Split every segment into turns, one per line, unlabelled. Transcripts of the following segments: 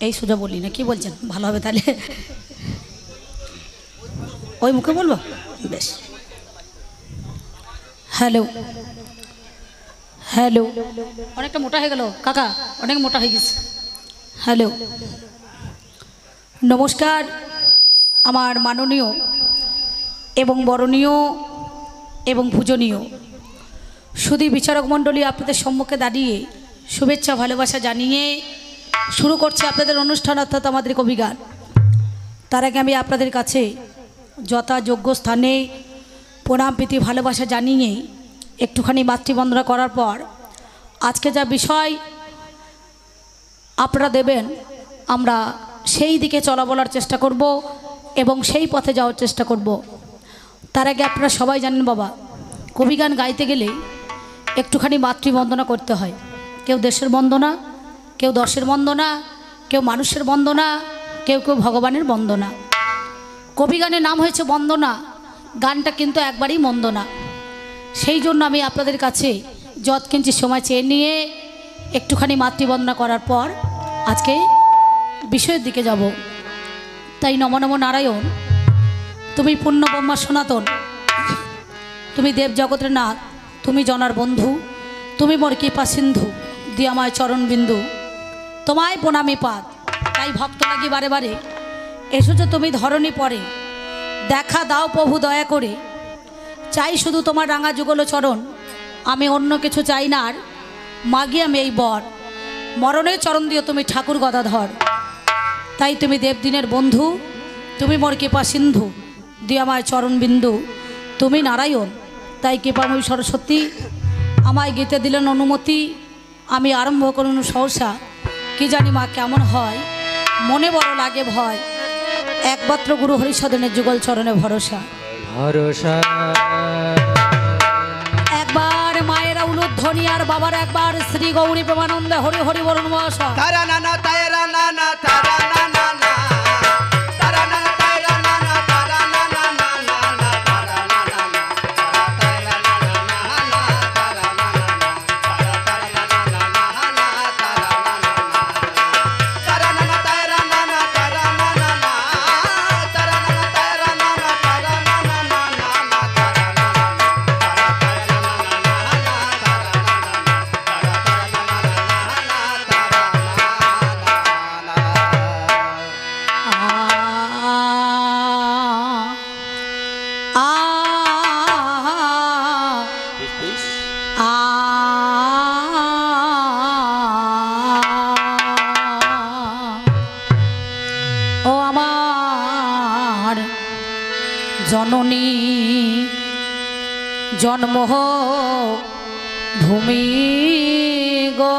এই সোজা বলি না, কি বলছেন? ভালো হবে তাহলে, ওই মুখে বলবো? বেশ। হ্যালো হ্যালো, অনেকটা মোটা হয়ে গেল কাকা, অনেক মোটা হয়ে গেছে। হ্যালো, নমস্কার। আমার মাননীয় এবং বরণীয় এবং পূজনীয় সুধী বিচারক মণ্ডলী, আপনাদের সম্মুখে দাঁড়িয়ে শুভেচ্ছা ভালোবাসা জানিয়ে শুরু করছে আপনাদের অনুষ্ঠান, অর্থাৎ আমাদের কবিগান। তার আগে আমি আপনাদের কাছে যথাযোগ্য স্থানে প্রণাম প্রীতি ভালোবাসা জানিয়ে একটুখানি মাতৃবন্দনা করার পর আজকে যা বিষয় আপনারা দেবেন, আমরা সেই দিকে চলা বলার চেষ্টা করব এবং সেই পথে যাওয়ার চেষ্টা করব। তার আগে আপনারা সবাই জানেন বাবা, কবিগান গাইতে গেলে একটুখানি মাতৃবন্দনা করতে হয়। কেউ দেশের বন্দনা, কেউ দশের বন্দনা, কেউ মানুষের বন্দনা, কেউ কেউ ভগবানের বন্দনা। কবিগানের নাম হয়েছে বন্দনা, গানটা কিন্তু একবারই মন্দ না। সেই জন্য আমি আপনাদের কাছে যৎকিঞ্চিৎ সময় চেয়ে নিয়ে একটুখানি মাতৃবন্দনা করার পর আজকে বিষয়ের দিকে যাব। তাই নম নম নারায়ণ, তুমি পূর্ণ ব্রহ্মা সনাতন, তুমি দেব জগতের নাথ, তুমি জনার বন্ধু, তুমি মোর কৃপা সিন্ধু, দিয়ে আমায় চরণ বিন্দু, তোমায় প্রণামী পাদ। তাই ভক্ত লাগি বারে বারে এসেছো তুমি ধরণী পরে, দেখা দাও প্রভু দয়া করে, চাই শুধু তোমার রাঙা যুগল চরণ, আমি অন্য কিছু চাই না আর, মাগি আমি এই বর, মরণের চরণ দিও তুমি ঠাকুর গদাধর। তাই তুমি দেবদিনের বন্ধু, তুমি মোর কৃপা সিন্ধু, দিয়ে আমায় চরণ বিন্দু, তুমি নারায়ণ। তাই কৃপাময়ী সরস্বতী আমায় গীতে দিলেন অনুমতি, আমি আরম্ভ করুন সহসা। কি জানি মা কেমন হয়, মনে বড় লাগে ভয়, একমাত্র গুরু হরিসদনের যুগল চরণে ভরসা
ভরসা।
একবার মায়েরা উলুধ্বনি আর বাবার একবার শ্রী গৌরী প্রেমানন্দে হরি হরি বরণ বসা।
তারা না না তারা না না তারা না না না তারা না না তারা না না তারা না না না না তারা না না না তারা না না না তারা না না তারা না না তারা না না তারা না না না তারা না না তারা না না তারা না না না
ও আমার জননী জন্ম ভূমি গো,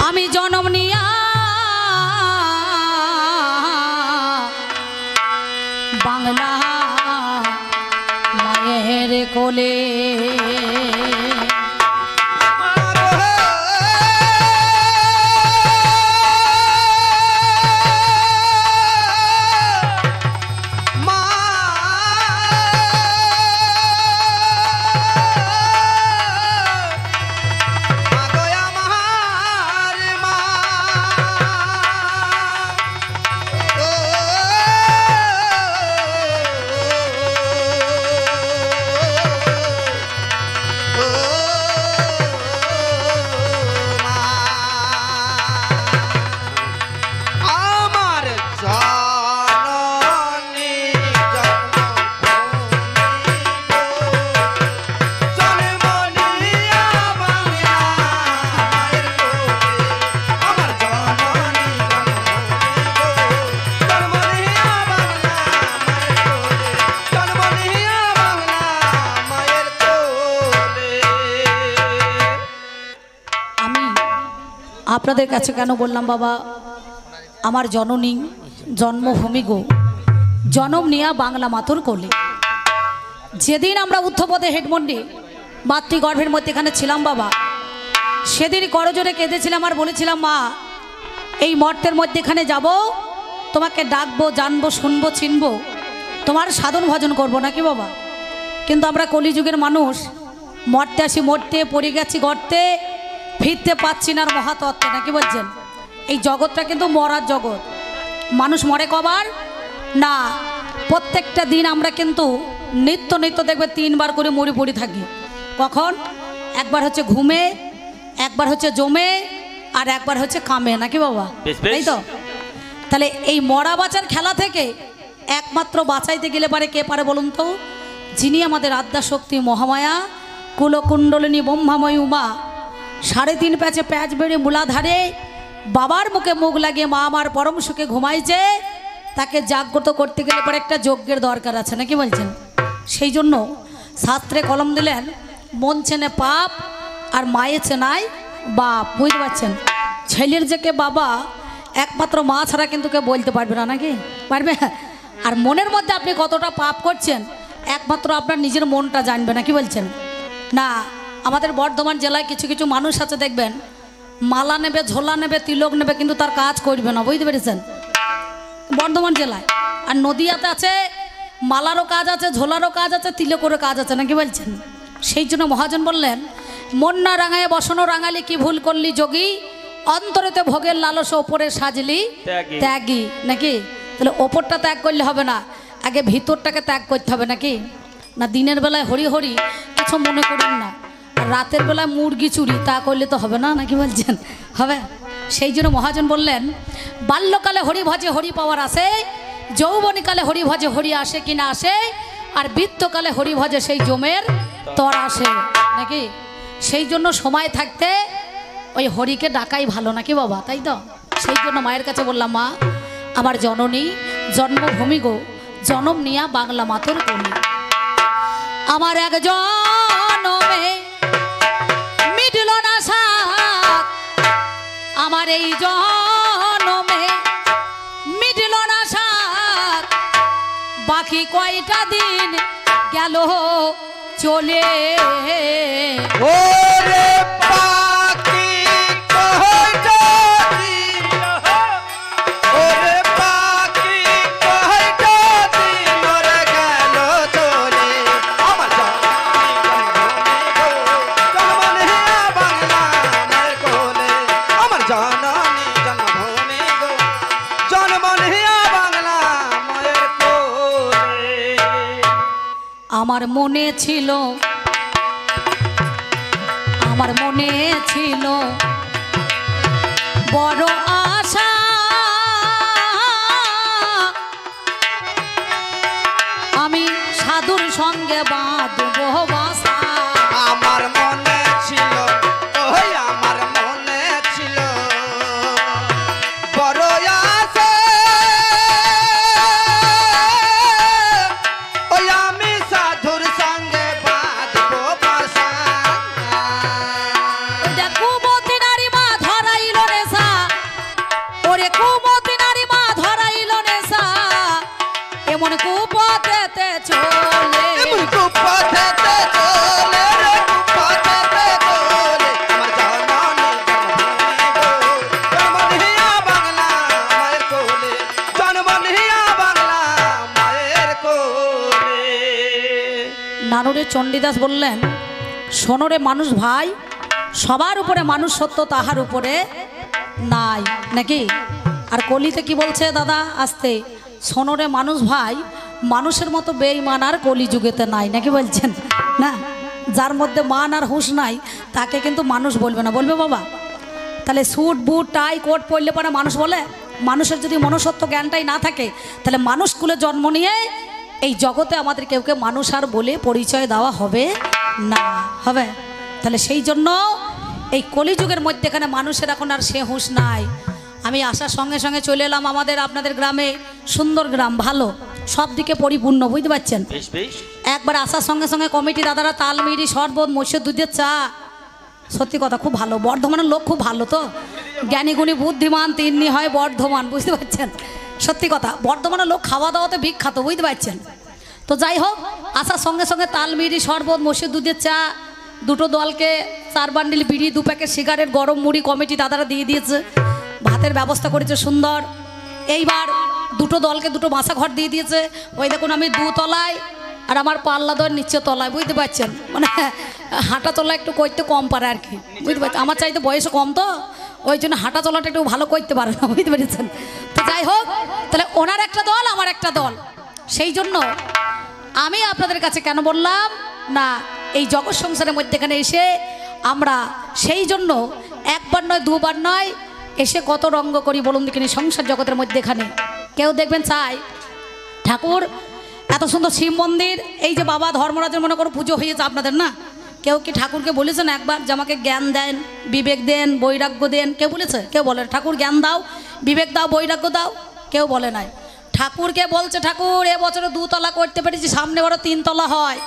আমি জন্ম নিয়া বাংলা মায়ের কোলে, আপনাদের কাছে কেন বললাম বাবা, আমার জননী জন্মভূমি গো, জনম নিয়া বাংলা মাতর কোলে। যেদিন আমরা উদ্ধপদে হেডমন্ডে মাতৃগর্ভের মধ্যে এখানে ছিলাম বাবা, সেদিন করজোরে কেঁদেছিলাম আর বলেছিলাম মা, এই মর্তের মধ্যে এখানে যাব, তোমাকে ডাকবো, জানবো, শুনবো, চিনবো, তোমার সাধন ভজন করবো নাকি বাবা। কিন্তু আমরা কলিযুগের মানুষ, মরতে আসি মরতে, পড়ে গেছি গর্তে, ফিরতে পাচ্ছি না আর মহাতত্ত্বে নাকি বলছেন। এই জগৎটা কিন্তু মরার জগৎ। মানুষ মরে কবার না, প্রত্যেকটা দিন আমরা কিন্তু নিত্য নিত্য দেখবে 3 বার করে মরে পড়ে থাকি। কখন? একবার হচ্ছে ঘুমে, একবার হচ্ছে জমে, আর একবার হচ্ছে কামে নাকি বাবা, তাই তো? তাহলে এই মরা বাঁচার খেলা থেকে একমাত্র বাঁচাইতে গেলে পারে কে পারে বলুন তো? যিনি আমাদের আদ্যা শক্তি মহামায়া কুলকুণ্ডলিনী ব্রহ্মাময়ী উমা, 3.5 প্যাচে প্যাচ বেড়ে মূলাধারে বাবার মুখে মুখ লাগিয়ে মা আমার পরম সুখে ঘুমাইছে, তাকে জাগ্রত করতে গেলে পরে একটা যজ্ঞের দরকার আছে নাকি বলছেন। সেই জন্য শাস্ত্রে কলম দিলেন, মন চেনে পাপ আর মায়ে চেনায় বাপ, বুঝতে পারছেন? ছেলের যে কে বাবা একমাত্র মা ছাড়া কিন্তু কেউ বলতে পারবে না নাকি পারবে? আর মনের মধ্যে আপনি কতটা পাপ করছেন একমাত্র আপনার নিজের মনটা জানবে নাকি বলছেন না। আমাদের বর্ধমান জেলায় কিছু কিছু মানুষ আছে দেখবেন, মালা নেবে, ঝোলা নেবে, তিলক নেবে, কিন্তু তার কাজ করবে না, বুঝতে পেরেছেন? বর্ধমান জেলায়। আর নদিয়াতে আছে মালারও কাজ আছে, ঝোলারও কাজ আছে, তিলকেরও কাজ আছে নাকি বলছেন। সেই জন্য মহাজন বললেন, মন না রাঙায় বসনো রাঙালি, কি ভুল করলি যোগী, অন্তরেতে ভোগের লালস ওপরে সাজলি ত্যাগী নাকি। তাহলে ওপরটা ত্যাগ করলে হবে না, আগে ভিতরটাকে ত্যাগ করতে হবে নাকি না। দিনের বেলায় হরি হরি কিছু মনে করেন না, আর রাতের বেলায় মুরগি চুরি তা করলে তো হবে না নাকি বলছেন, হবে? সেই জন্য মহাজন বললেন, বাল্যকালে হরি ভজে হরি পাওয়ার আসে, যৌবনীকালে হরি ভজে হরি আসে কিনা আসে, আর বৃত্তকালে হরি ভজে সেই জমের তর আসে নাকি। সেই জন্য সময় থাকতে ওই হরিকে ডাকাই ভালো নাকি বাবা, তাই তো? সেই জন্য মায়ের কাছে বললাম, মা আমার জননী জন্মভূমি গো, জনম নিয়া বাংলা মাতর কলি, আমার এক জনমে মিটল না সাথ, আমার এই জনমে মিটল না সাথ, বাকি কয়টা দিন গেল চলে।
ওরে পাখি কয়টা দিন, ওরে পাখি কয়টা দিন ওরে গেল চলে, আমার জন্মভূমি গো, জন্মভূমি বাংলা মায়ের কোলে।
আমার মনে ছিল, আমার মনে ছিল বড় আশা, আমি সাধুর সঙ্গে বাঁধব বাসা।
আমার মনে ছিল, ওই আমার মনে ছিল বড় আশা, ওই আমি সাধুর সঙ্গে বাঁধবো বাসা।
কুমতি নারী মা ধরাইল নেশা, ওরে কুমতি নারী মা ধরাইল নেশা, এমন কুপথেতে চলে,
এমন কুপথেতে চলে রে, কুপথেতে চলে, আমার জননী জন্মভূমি গো, জন্মভূমি বাংলা মায়ের কোলে, জন্মভূমি বাংলা মায়ের কোলে।
নানুরে চণ্ডীদাস বললেন, শোনরে মানুষ ভাই, সবার উপরে মানুষ সত্য, তাহার উপরে নাই নাকি। আর কলিতে কি বলছে দাদা, আসতে, শোনরে মানুষ ভাই, মানুষের মতো বেঈমান আর কলি যুগেতে নাই নাকি বলছেন না। যার মধ্যে মান আর হুঁশ নাই তাকে কিন্তু মানুষ বলবে না, বলবে বাবা? তাহলে স্যুট বুট টাই কোট পরলে পরে মানুষ বলে? মানুষের যদি মনুষ্যত্ব জ্ঞানটাই না থাকে, তাহলে মানুষ কুলে জন্ম নিয়ে এই জগতে আমাদের কেউকে মানুষ আর বলে পরিচয় দেওয়া হবে না, হবে? তাহলে সেই জন্য এই কলিযুগের মধ্যে এখানে মানুষের এখন আর সে হুঁশ নাই। আমি আসার সঙ্গে সঙ্গে চলে এলাম আমাদের আপনাদের গ্রামে, সুন্দর গ্রাম, ভালো, সব দিকে পরিপূর্ণ, বুঝতে পারছেন? একবার আসার সঙ্গে সঙ্গে কমিটি দাদারা তালমিরি শরবত মৎস্য দুধের চা, সত্যি কথা খুব ভালো। বর্ধমানের লোক খুব ভালো তো, জ্ঞানীগুণী বুদ্ধিমান তিন্নি হয় বর্ধমান, বুঝতে পারছেন? সত্যি কথা, বর্ধমানের লোক খাওয়া দাওয়াতে বিখ্যাত, বুঝতে পারছেন? তো যাই হোক, আসার সঙ্গে সঙ্গে তালমিরি শরবত মৎস্য দুধের চা, দুটো দলকে 4 বান্ডিল বিড়ি, 2 প্যাকেট সিগারেট, গরম মুড়ি কমিটি দাদারা দিয়ে দিয়েছে, ভাতের ব্যবস্থা করেছে সুন্দর। এইবার দুটো দলকে দুটো বাসা ঘর দিয়ে দিয়েছে। ওই দেখুন আমি 2 তলায় আর আমার পাল্লা দর নিচে তলায়, বুঝতে পারছেন, মানে হাঁটা চলা একটু করতে কম পারে আর কি, বুঝতে পারছেন। আমার চাইতে বয়স কম তো, ওই জন্য হাঁটা চলাটা একটু ভালো করতে পারে না, বুঝতে পেরেছেন। তো যাই হোক, তাহলে ওনার একটা দল, আমার একটা দল। সেই জন্য আমি আপনাদের কাছে কেন বললাম না, এই জগৎ সংসারের মধ্যেখানে এসে আমরা সেই জন্য একবার নয় দুবার নয় এসে কত রঙ্গ করি বলুন দেখিনি সংসার জগতের মধ্যেখানে। কেউ দেখবেন চাই ঠাকুর এত সুন্দর শিব মন্দির, এই যে বাবা ধর্মরাজের মনে করো পুজো হয়েছে আপনাদের না, কেউ কি ঠাকুরকে বলেছেন একবার যে আমাকে জ্ঞান দেন, বিবেক দেন, বৈরাগ্য দেন? কেউ বলেছে? কেউ বলে ঠাকুর জ্ঞান দাও, বিবেক দাও, বৈরাগ্য দাও? কেউ বলে নাই। ঠাকুরকে বলছে ঠাকুর এবছরে 2 তলা করতে পেরেছি, সামনে বড় 3 তলা হয়।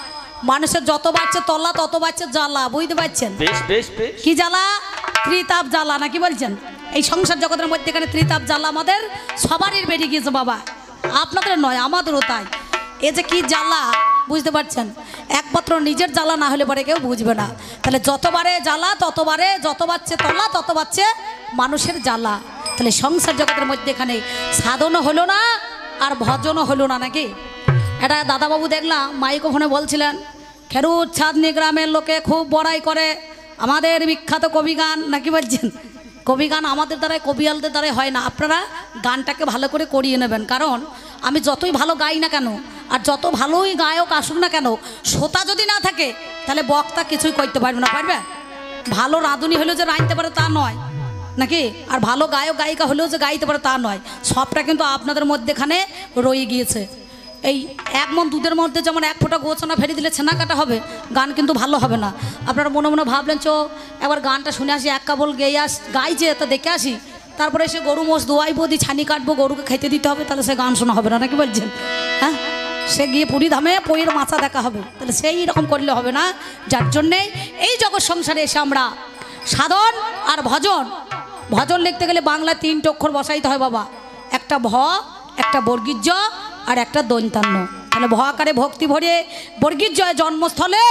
মানুষের যত বাড়ছে তলা তত বাড়ছে জ্বালা, বুঝতে পারছেন? কি জ্বালা? ত্রিতাপ জ্বালা, নাকি বলছেন? এই সংসার জগতের মধ্যে এখানে ত্রিতাপ জ্বালা আমাদের সবারই বেরিয়ে গিয়েছে বাবা, আপনাদের নয় আমাদেরও তাই। এ যে কি জ্বালা, বুঝতে পারছেন? একমাত্র নিজের জ্বালা না হলে পরে কেউ বুঝবে না। তাহলে যতবারে জ্বালা ততবারে, যত বাড়ছে তলা তত বাড়ছে মানুষের জ্বালা। তাহলে সংসার জগতের মধ্যে এখানে সাধনও হলো না আর ভজনও হলো না, নাকি? এটা দাদাবাবু দেখলাম মাইক্রোফোনে বলছিলেন, খেরুর ছাদনি গ্রামের লোকে খুব বড়াই করে আমাদের বিখ্যাত কবি গান, নাকি বলছেন? কবি গান আমাদের দ্বারাই, কবিয়ালদের দ্বারাই হয় না। আপনারা গানটাকে ভালো করে করিয়ে নেবেন, কারণ আমি যতই ভালো গাই না কেন আর যত ভালোই গায়ক আসুক না কেন, শ্রোতা যদি না থাকে তাহলে বক্তা কিছুই করতে পারবে না। পারবে? ভালো রাঁধুনি হলেও যে রাঁধতে পারে তা নয়, নাকি? আর ভালো গায়ক গায়িকা হলেও যে গাইতে পারে তা নয়। সবটা কিন্তু আপনাদের মধ্যেখানে রয়ে গিয়েছে। এই 1 মণ দুধের মধ্যে যেমন 1 ফোঁটা গোছনা ফেলে দিলে ছেনা কাটা হবে, গান কিন্তু ভালো হবে না। আপনারা মনে মনে ভাবলেন চো একবার গানটা শুনে আসি, 1 কাবল গেয়ে গাইছে তা দেখে আসি, তারপরে সে গরু মোষ দোয়াইবো, দিয়ে ছানি কাটবো, গরুকে খেতে দিতে হবে, তাহলে সে গান শোনা হবে না, নাকি বলছেন? হ্যাঁ, সে গিয়ে পুরী ধামে পইয়ের মাথা দেখা হবে, তাহলে সেই রকম করলে হবে না। যার জন্যে এই জগৎ সংসারে এসে আমরা সাধন আর ভজন, ভজন লিখতে গেলে বাংলায় 3টে অক্ষর বসাইতে হয় বাবা, একটা ভ, একটা বর্গীর জ আর একটা দন্তান্ন। তাহলে ভ আকারে ভক্তি ভরে, বর্গীর জয় জন্মস্থলে,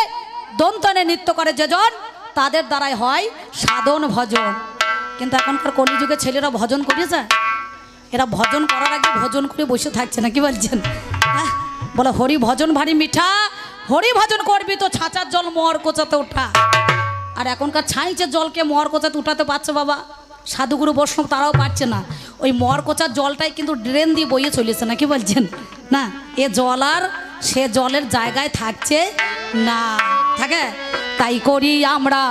দন্তানে নৃত্য করে যেজন, তাদের দ্বারাই হয় সাধন ভজন। কিন্তু এখনকার কলিযুগে ছেলেরা ভজন করেছে, এরা ভজন করার আগে ভজন করে বসে থাকছে, না কি বলছেন? হ্যাঁ, বলে হরি ভজন ভারী মিঠা, হরি ভজন করবি তো ছাঁচার জল মোহর কোচাতে ওঠা। আর এখনকার ছাইচের জলকে মোহর কোচাতে উঠাতে পারছে বাবা, সাধুগুরু বৈষ্ণব তারাও পারছে না। ওই মোহর কোচার জলটাই কিন্তু ড্রেন দিয়ে বইয়ে চলেছে, না কি বলছেন? না, এ জল আর সে জলের জায়গায় থাকছে না, থাকে। তাই করি আমরা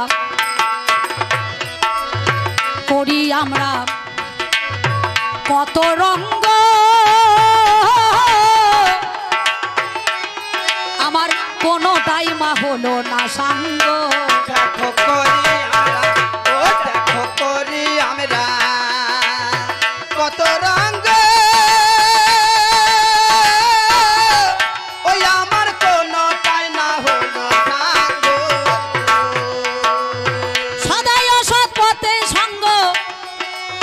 কত রঙ্গ, আমার কোনোটাই মা হলো না সাঙ্গ।
দেখো করি আমরা, ও দেখো করি আমরা কত রঙ্গ, ওই আমার কোনোটাই না হলো সাঙ্গ।
সদাই অসৎ পথে সঙ্গ,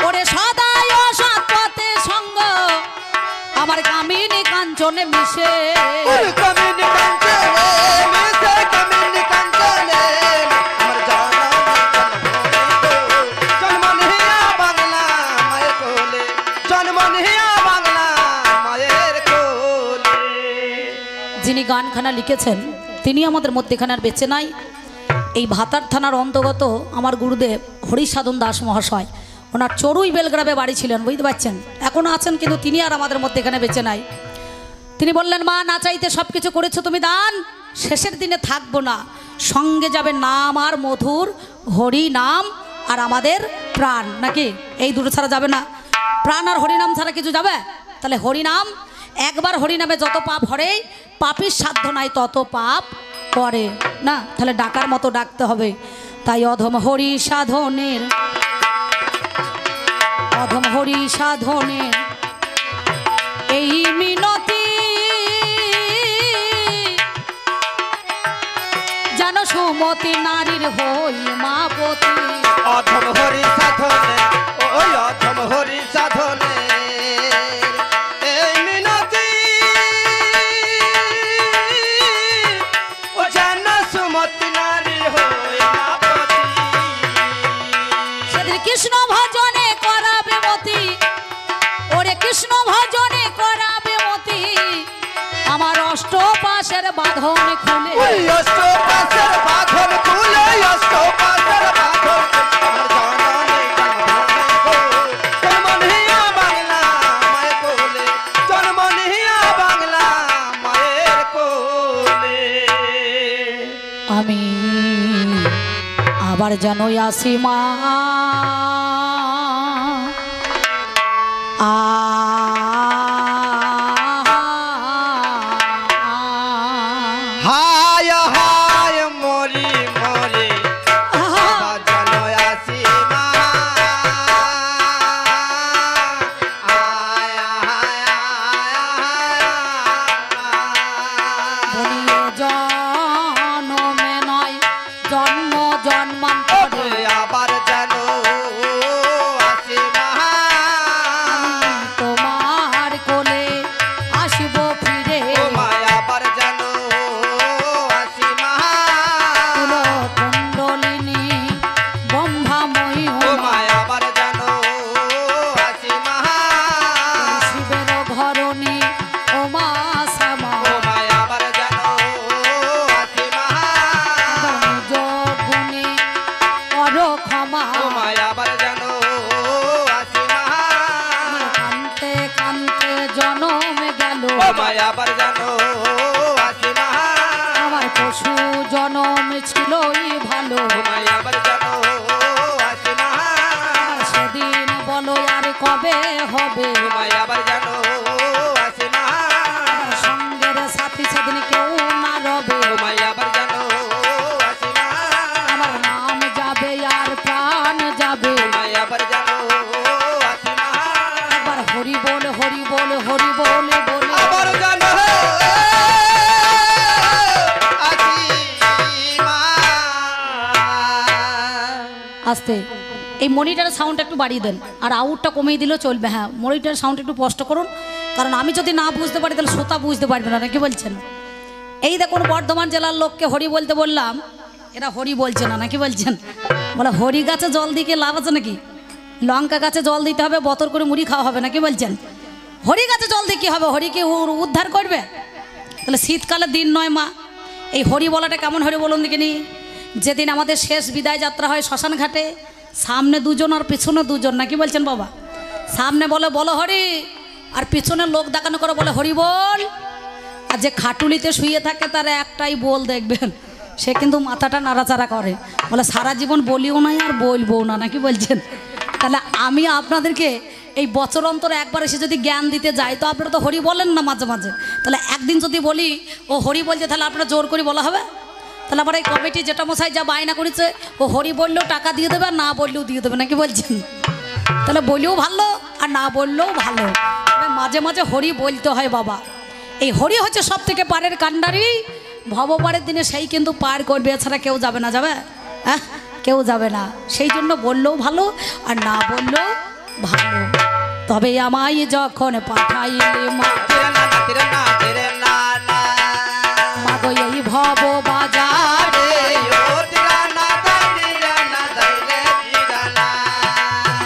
ওরে সদাই অসৎ পথে সঙ্গ, আমার কামিনী কাঞ্চনে মিশে,
কামিনী কাঞ্চনে মিশে, কামিনী কাঞ্চনে আমার জন্মনিয়া বাংলা মায়ের কোলে, জন্মনিয়া বাংলা মায়ের কোলে।
যিনি গানখানা লিখেছেন তিনি আমাদের মধ্যেখানে আর বেঁচে নাই। এই ভাতার থানার অন্তর্গত আমার গুরুদেব হরিসাধন দাস মহাশয়, ওনার চড়ুই বেলগ্রামে বাড়ি ছিলেন, বুঝতে পারছেন? এখনও আছেন, কিন্তু তিনি আর আমাদের মধ্যে এখানে বেঁচে নাই। তিনি বললেন, মা না চাইতে সব কিছু করেছো তুমি দান, শেষের দিনে থাকবো না, সঙ্গে যাবে নাম আর মধুর হরি নাম আর আমাদের প্রাণ, নাকি? এই দুটো ছাড়া যাবে না, প্রাণ আর হরিনাম ছাড়া কিছু যাবে? তাহলে হরিনাম, একবার হরিনামে যত পাপ হরে, পাপীর সাধ্য নাই তত পাপ করে না, তাহলে ডাকার মতো ডাকতে হবে। তাই অধম হরি সাধনের, অধম হরি সাধনের এই মিনতি, যেন সুমতি নারীর হই মাপতি।
অধম হরি সাধনে, ওই অধম হরি সাধনে এই মিনতি, ও যেন সুমতি নারী হই মাপতি।
সেদিন কৃষ্ণ ভজনে করাবে মতি, ওরে কৃষ্ণ ভজনে করাবে মতি, আমার অষ্টপাশের পাশের বাঁধন খুলে
ওই অষ্টপাশের বাঁধন খুলে অষ্টপাশের বাঁধন জন্ম নিয়া বাংলা মায়ের কোলে জন্ম নিয়া বাংলা মায়ের কোলে
আমি আবার যেন আসি মা
হায় হায় মরি মরি আবার যেন আসি মা হায় হায়
বলিয়ে জন্মে নয় জন্ম জন্মান্তরে
আবার যেন আসি মা
তোমার কোলে আসিব ফিরে
ও মায়া আবার যেন আসি মা
তুলো কুণ্ডলিনী ব্রহ্মাময়ী
ও মায়া আবার যেন আসি মা
শিবের ঘরণী ও মা শ্যামা
ও মায়া আবার যেন আসি মা
নিজ গুণে কর ক্ষমা
ও মায়া আবার যেন আসি মা
কান্তে কান্তে জনম গেল
ও মায়া আবার যেন আসি মা
আমার পশু জনম ছিলই ভালো
ও মায়া আবার যেন আসি মা
সেদিন বলো আর কবে হবে
ও মায়া আবার যেন আসি মা
সঙ্গের সাথী সেদিন কেউ না রবে
ও মায়া আবার যেন আসি মা
আমার নাম যাবে আর প্রাণ যাবে
ও মায়া আবার যেন আসি মা
একবার হরি বল হরি বল হরি বল বলে
আবার যেন আসি মা
আস্তে এই মনিটরের সাউন্ড একটু বাড়িয়ে দেন আর আউটটা কমিয়ে দিলেও চলবে। হ্যাঁ মনিটরের সাউন্ড একটু স্পষ্ট করুন, কারণ আমি যদি না বুঝতে পারি তাহলে শ্রোতা বুঝতে পারবে না। কি বলছেন? এই দেখুন বর্ধমান জেলার লোককে হরি বলতে বললাম, এরা হরি বলছে না, নাকি বলছেন? বলে হরি গাছে জল দিকে লাভ আছে নাকি? লঙ্কা গাছে জল দিতে হবে, বতর করে মুড়ি খাওয়া হবে, নাকি বলছেন? হরি গাছে জল দিয়ে কী হবে? হরিকে উদ্ধার করবে? তাহলে শীতকালের দিন নয় মা, এই হরি বলাটা কেমন হরি বলুন দেখিনি? যেদিন আমাদের শেষ বিদায় যাত্রা হয় শ্মশান ঘাটে, সামনে দুজন আর পিছনে দুজন, নাকি বলছেন বাবা? সামনে বলে বলো হরি, আর পিছনে লোক দেখানো করে বলে হরি বল। আর যে খাটুলিতে শুয়ে থাকে তার একটাই বল দেখবেন, সে কিন্তু মাথাটা নাড়াচাড়া করে, বলে সারা জীবন বলিও নাই আর বলবো না, নাকি বলছেন? তাহলে আমি আপনাদেরকে এই বছর অন্তর একবার এসে যদি জ্ঞান দিতে যাই, তো আপনারা তো হরি বলেন না মাঝে মাঝে, তাহলে একদিন যদি বলি ও হরি বলছে, তাহলে আপনারা জোর করে বলা হবে? তাহলে আবার এই কমিটি যেটা মশাই যা বায়না করেছে, ও হরি বললেও টাকা দিয়ে দেবে, না বললেও দিয়ে দেবে, নাকি বলছেন? তাহলে বললেও ভালো আর না বললেও ভালো, তবে মাঝে মাঝে হরি বলতে হয় বাবা। এই হরি হচ্ছে সব থেকে পারের কাণ্ডারি, ভবপারের দিনে সেই কিন্তু পার করবে, এছাড়া কেউ যাবে না, যাবে? হ্যাঁ, কেউ যাবে না। সেই জন্য বললেও ভালো আর না বললেও ভালো। তবে আমায় যখন পাঠাইলে মাগো এই ভব বাজারে,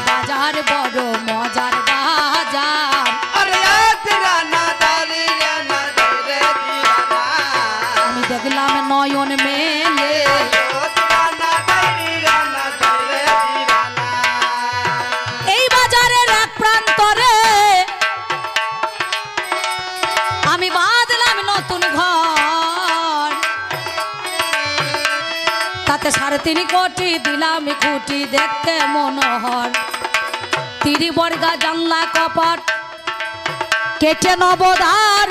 বাজার বড় মজার বাজার, আমি দেখলাম নয়ন মেলে, এই বাজারের এক প্রান্তরে আমি বাঁধলাম নতুন ঘর, তাতে 3.5 কোটি দিলাম খুঁটি, দেখতে মনোহর। 30 বর্গা জানলা কপাট কেটে নবদার,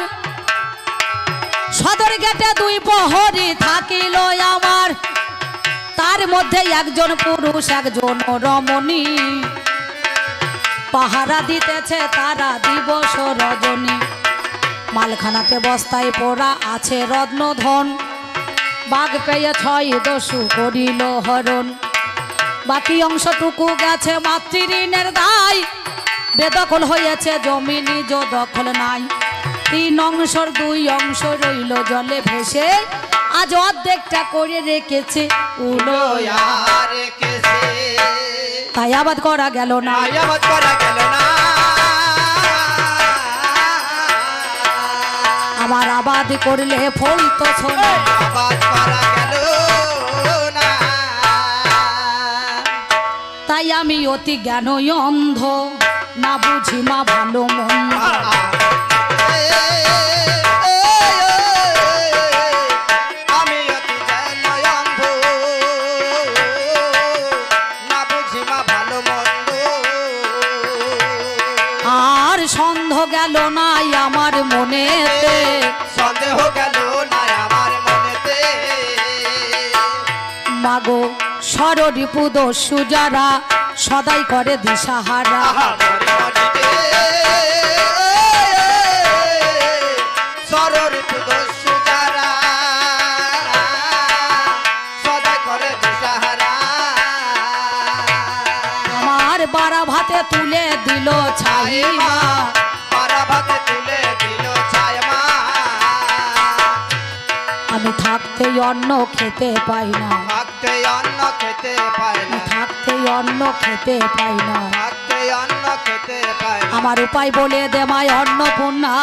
সদর গেটে 2 প্রহরী থাকিল আমার, তার মধ্যে একজন পুরুষ একজন রমণী, পাহারা দিতেছে তারা দিবস রজনী। মালখানাতে বস্তায় পোড়া আছে রত্নধন, বাঘ পেয়ে 6 দস্যু করিল হরণ। বাকি অংশটুকু গেছে মাতৃঋণের দায়, বেদখল হয়েছে জমি নিজ দখল নাই। 3 অংশর 2 অংশ রইল জলে ভেসে, আজ অর্ধেকটা করে রেখেছে উলো, তাই আবাদ করা গেল না। আমার আবাদ করলে ফল তো শোনে
আবাদ করা গেল না।
তাই আমি অতি জ্ঞানই অন্ধ না বুঝি মা ভালো মন্দ
আমি অতি জ্ঞানই অন্ধ না বুঝি মা ভালো মন্দ।
আর সন্দেহ গেল নাই আমার মনেতে
সন্দেহ গেল না আমার মনেতে।
মাগো সররিপু দস্যু যারা সদাই করে দিশাহারা
সররিপু দস্যু যারা সদাই করে দিশাহারা।
আমার বাড়া ভাতে তুলে দিল ছাই মা
পারা ভাতে তুলে দিল ছায় মা।
আমি থাকতে অন্ন খেতে পাই না
থাকতে অন্ন খেতে পায় না।
থাকতে অন্ন খেতে পাই না
থাকতে অন্ন খেতে পায় না।
আমার উপায় বলে দে মায় অন্নপূর্ণা